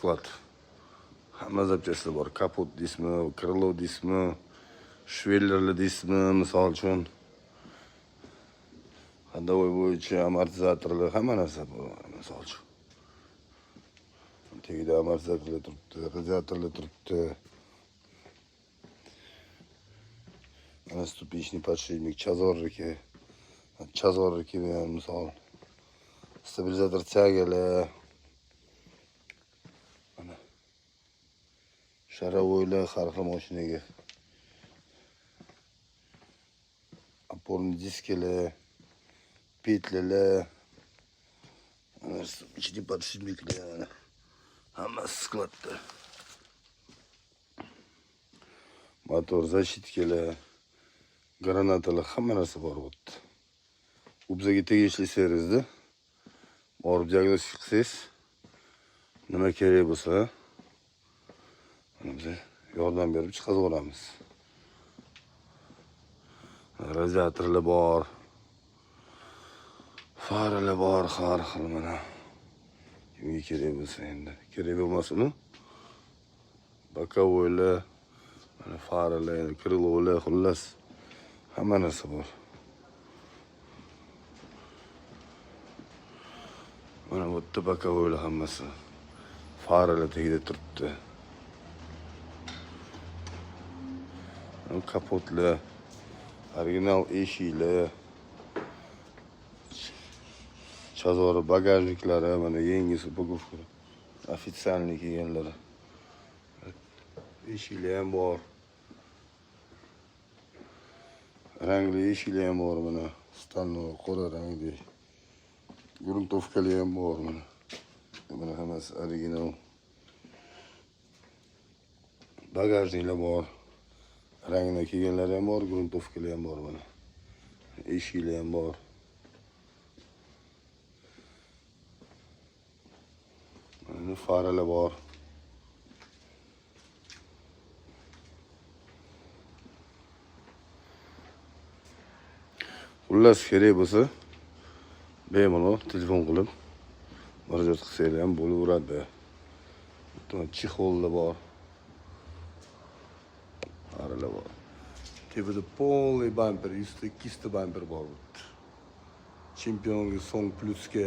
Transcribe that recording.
sklad. Hamma zapchasti bor. Kapot deysizmi, krilo deysizmi, shvellerli deysizmi, misol uchun. Ходовой bo'yicha amortizatorlar hamma narsa bor, misol uchun. Tagida amortizatorlar turibdi, radiatorlar turibdi. Mana stupичный подшипник, chazorniki bilan misol. Stabilizator tyagilar. Mana sharovoylar har xil mashinaga. Опорный disklar, petlalar. Mana stupичный подшипникlar. Hammasi skladda. Motor защитkalar, granatalar, hamma narsa bor bu yerda. Bu bizga tegishli servisda. Borib diagnostik qilsangiz, nima kerak bo'lsa, biz yordam berib chiqaveramiz. Radiatorlar bor, faralar bor, har xil mana. Kimga kerak bo'lsa endi, kerak bo'lmasmi? Bokovoylar, mana faralar, krilolar, xullas hamma narsa bor. Mana bu yerda bokovoylar hammasi. Faralar tagida turibdi. Kapotlar, original eshiklar, chazor bagajniklari, mana yangi supagovka, ofitsialniy kelganlari. Eshiklar ham bor. Rangli eshiklar ham bor mana. Stannoy qora rangli. Gruntovkalar ham bor mana. Mana hammasi original. Bagajniklar bor. Rangli kelganlari ham bor, gruntovkalar ham bor mana. Eshiklar ham bor. Mana faralar bor. Xullas kerak bo'lsa, bemalol telefon qilib murojaat qilsangiz ham bo'laveradi. Butun chexollar bor. Faralar bor. Tepida полный bamper, 102 ta bamper bor. Chempionga Song Plus'ga